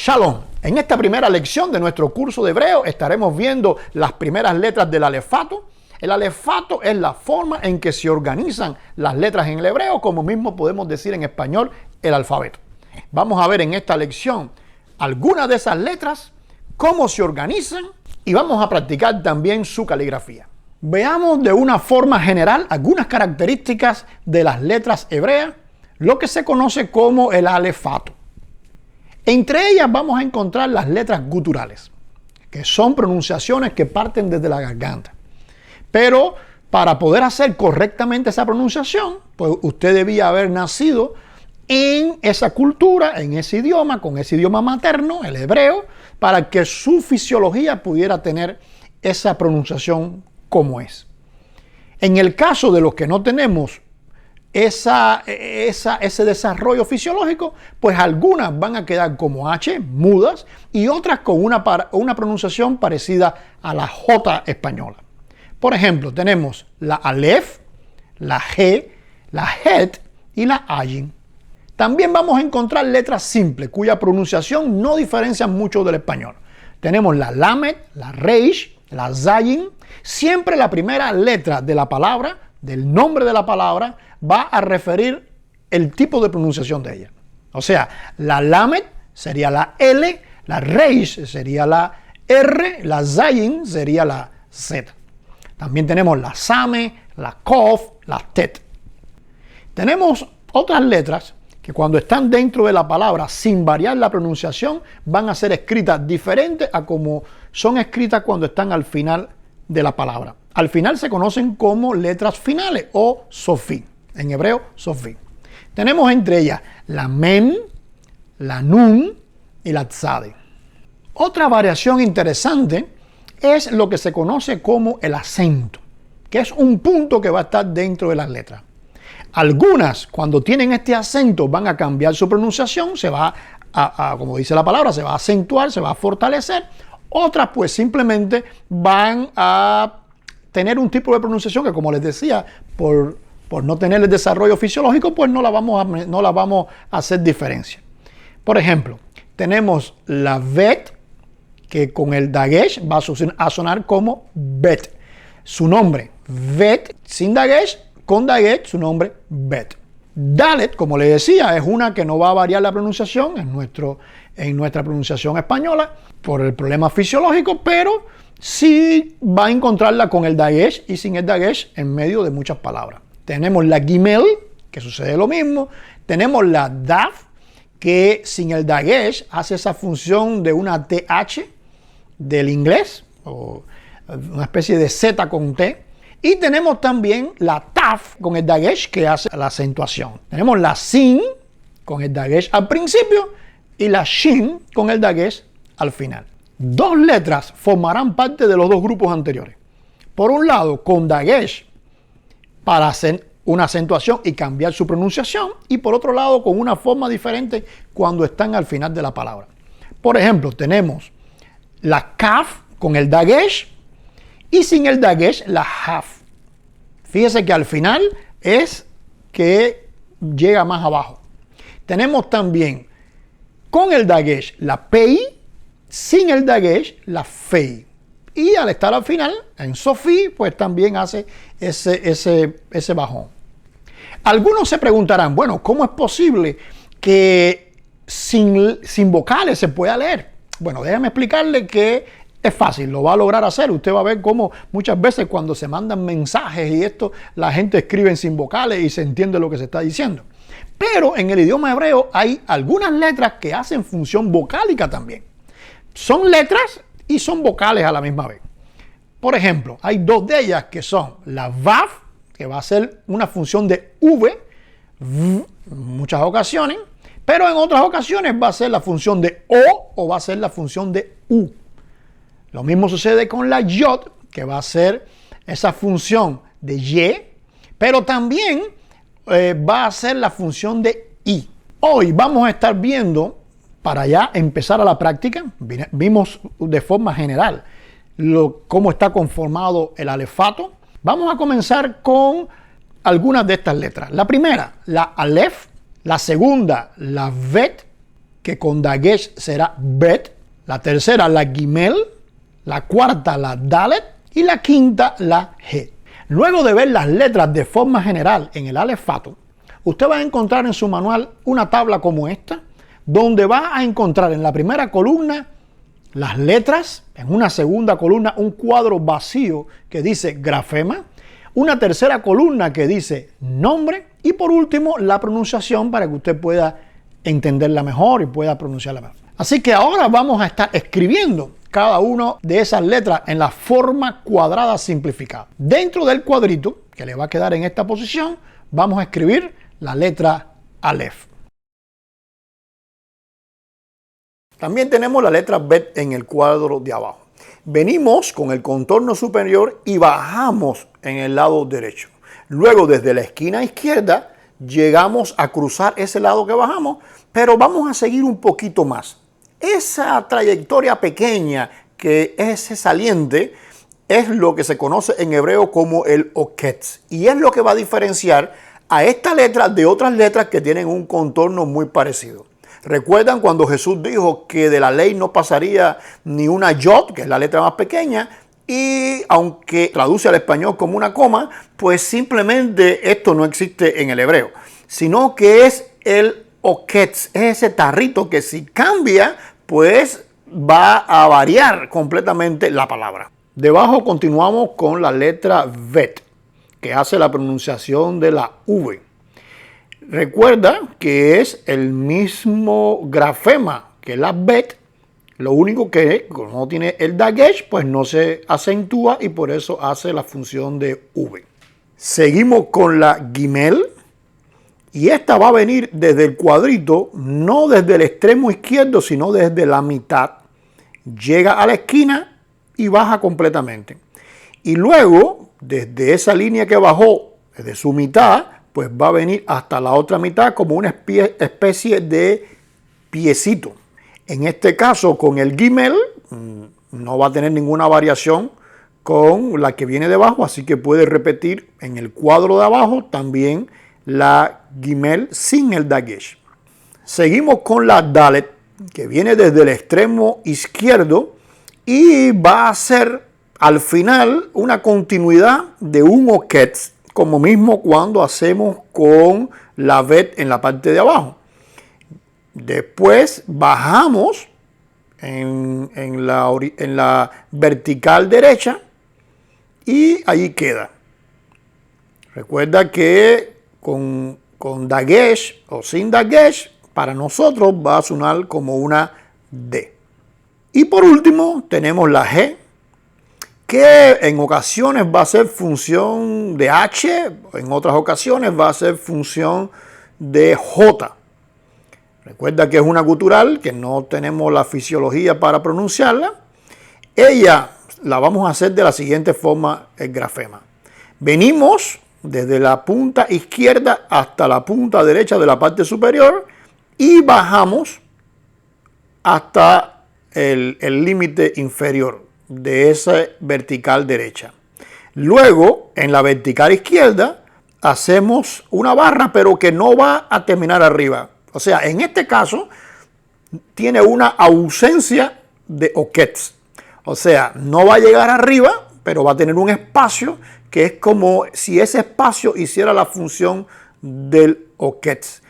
Shalom. En esta primera lección de nuestro curso de hebreo estaremos viendo las primeras letras del alefato. El alefato es la forma en que se organizan las letras en el hebreo, como mismo podemos decir en español el alfabeto. Vamos a ver en esta lección algunas de esas letras, cómo se organizan y vamos a practicar también su caligrafía. Veamos de una forma general algunas características de las letras hebreas, lo que se conoce como el alefato. Entre ellas vamos a encontrar las letras guturales, que son pronunciaciones que parten desde la garganta. Pero para poder hacer correctamente esa pronunciación, pues usted debía haber nacido en esa cultura, en ese idioma, con ese idioma materno, el hebreo, para que su fisiología pudiera tener esa pronunciación como es. En el caso de los que no tenemos ese desarrollo fisiológico, pues algunas van a quedar como H, mudas, y otras con una pronunciación parecida a la J española. Por ejemplo, tenemos la Aleph, la G, la Het y la Ayin. También vamos a encontrar letras simples, cuya pronunciación no diferencian mucho del español. Tenemos la Lamed, la Reish, la Zayin. Siempre la primera letra de la palabra, del nombre de la palabra, va a referir el tipo de pronunciación de ella. O sea, la Lamed sería la L, la Reish sería la R, la Zayin sería la Z. También tenemos la Same, la Kof, la Tet. Tenemos otras letras que cuando están dentro de la palabra, sin variar la pronunciación, van a ser escritas diferentes a como son escritas cuando están al final de la palabra. Al final se conocen como letras finales o sofí. En hebreo, sofí. Tenemos entre ellas la mem, la nun y la tzade. Otra variación interesante es lo que se conoce como el acento, que es un punto que va a estar dentro de las letras. Algunas, cuando tienen este acento, van a cambiar su pronunciación, se va como dice la palabra, se va a acentuar, se va a fortalecer. Otras, pues simplemente van a tener un tipo de pronunciación que, como les decía, por no tener el desarrollo fisiológico, pues no la vamos a hacer diferencia. Por ejemplo, tenemos la vet, que con el dagesh va a sonar como bet. Su nombre, vet, sin dagesh, con dagesh, su nombre, bet. Dalet, como le decía, es una que no va a variar la pronunciación en nuestra pronunciación española por el problema fisiológico, pero sí va a encontrarla con el dagesh y sin el dagesh en medio de muchas palabras. Tenemos la gimel, que sucede lo mismo. Tenemos la daf, que sin el dagesh hace esa función de una TH del inglés, o una especie de Z con T. Y tenemos también la taf con el dagesh, que hace la acentuación. Tenemos la sin con el dagesh al principio y la shin con el dagesh al final. Dos letras formarán parte de los dos grupos anteriores. Por un lado, con dagesh para hacer una acentuación y cambiar su pronunciación, y por otro lado, con una forma diferente cuando están al final de la palabra. Por ejemplo, tenemos la kaf con el dagesh y sin el dagesh la haf. Fíjese que al final es que llega más abajo. Tenemos también con el dagesh la pei, sin el dagesh la fei. Y al estar al final, en sofí, pues también hace ese bajón. Algunos se preguntarán, bueno, ¿cómo es posible que sin vocales se pueda leer? Bueno, déjame explicarle que es fácil, lo va a lograr hacer. Usted va a ver cómo muchas veces cuando se mandan mensajes y esto, la gente escribe sin vocales y se entiende lo que se está diciendo. Pero en el idioma hebreo hay algunas letras que hacen función vocálica también. Son letras y son vocales a la misma vez. Por ejemplo, hay dos de ellas que son la vav, que va a ser una función de v en muchas ocasiones, pero en otras ocasiones va a ser la función de o va a ser la función de u. Lo mismo sucede con la yod, que va a ser esa función de y, pero también va a ser la función de i. Hoy vamos a estar viendo, para ya empezar a la práctica, vimos de forma general cómo está conformado el alefato. Vamos a comenzar con algunas de estas letras. La primera, la alef, la segunda, la vet, que con Dagesh será Bet, la tercera la Gimel, la cuarta la Dalet y la quinta la He. Luego de ver las letras de forma general en el alefato, usted va a encontrar en su manual una tabla como esta, donde va a encontrar en la primera columna las letras, en una segunda columna un cuadro vacío que dice grafema, una tercera columna que dice nombre y por último la pronunciación para que usted pueda entenderla mejor y pueda pronunciarla mejor. Así que ahora vamos a estar escribiendo cada una de esas letras en la forma cuadrada simplificada. Dentro del cuadrito que le va a quedar en esta posición, vamos a escribir la letra Aleph. También tenemos la letra Bet en el cuadro de abajo. Venimos con el contorno superior y bajamos en el lado derecho. Luego desde la esquina izquierda llegamos a cruzar ese lado que bajamos, pero vamos a seguir un poquito más. Esa trayectoria pequeña que es ese saliente es lo que se conoce en hebreo como el oketz y es lo que va a diferenciar a esta letra de otras letras que tienen un contorno muy parecido. ¿Recuerdan cuando Jesús dijo que de la ley no pasaría ni una yod, que es la letra más pequeña, y aunque traduce al español como una coma, pues simplemente esto no existe en el hebreo, sino que es el oketz, es ese tarrito que si cambia, pues va a variar completamente la palabra. Debajo continuamos con la letra Bet, que hace la pronunciación de la V. Recuerda que es el mismo grafema que la Bet, lo único que como no tiene el Dagesh, pues no se acentúa y por eso hace la función de V. Seguimos con la Gimel y esta va a venir desde el cuadrito, no desde el extremo izquierdo, sino desde la mitad. Llega a la esquina y baja completamente. Y luego, desde esa línea que bajó, desde su mitad, pues va a venir hasta la otra mitad como una especie de piecito. En este caso, con el Gimel, no va a tener ninguna variación con la que viene debajo, así que puede repetir en el cuadro de abajo también la Gimel sin el Dagesh. Seguimos con la Dalet, que viene desde el extremo izquierdo y va a ser al final una continuidad de un oketz, como mismo cuando hacemos con la Bet en la parte de abajo. Después bajamos en la vertical derecha y allí queda. Recuerda que con Dagesh o sin Dagesh, para nosotros va a sonar como una D. Y por último tenemos la G, que en ocasiones va a ser función de H, en otras ocasiones va a ser función de J. Recuerda que es una gutural, que no tenemos la fisiología para pronunciarla. Ella la vamos a hacer de la siguiente forma, el grafema. Venimos desde la punta izquierda hasta la punta derecha de la parte superior y bajamos hasta el límite inferior de esa vertical derecha. Luego, en la vertical izquierda, hacemos una barra, pero que no va a terminar arriba. O sea, en este caso, tiene una ausencia de oketz. O sea, no va a llegar arriba, pero va a tener un espacio que es como si ese espacio hiciera la función del oketz.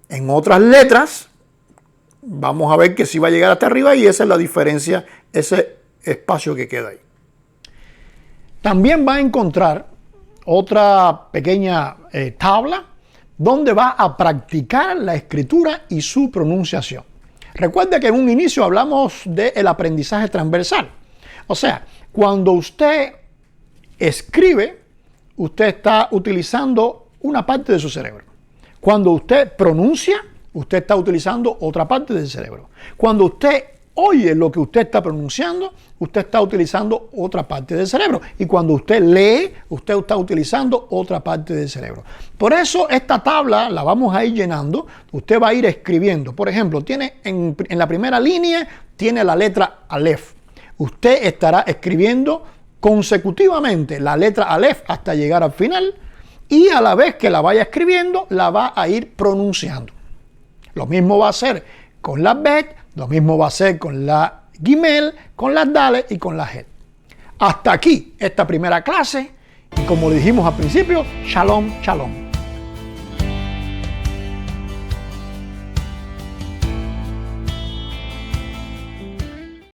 En otras letras, vamos a ver que sí va a llegar hasta arriba y esa es la diferencia, ese espacio que queda ahí. También va a encontrar otra pequeña tabla donde va a practicar la escritura y su pronunciación. Recuerda que en un inicio hablamos del aprendizaje transversal. O sea, cuando usted escribe, usted está utilizando una parte de su cerebro. Cuando usted pronuncia, usted está utilizando otra parte del cerebro. Cuando usted oye lo que usted está pronunciando, usted está utilizando otra parte del cerebro. Y cuando usted lee, usted está utilizando otra parte del cerebro. Por eso esta tabla la vamos a ir llenando. Usted va a ir escribiendo. Por ejemplo, tiene en la primera línea, tiene la letra Aleph. Usted estará escribiendo consecutivamente la letra Aleph hasta llegar al final. Y a la vez que la vaya escribiendo, la va a ir pronunciando. Lo mismo va a hacer con la bet, lo mismo va a ser con la gimel, con las dales y con la het. Hasta aquí esta primera clase y como le dijimos al principio, shalom, shalom.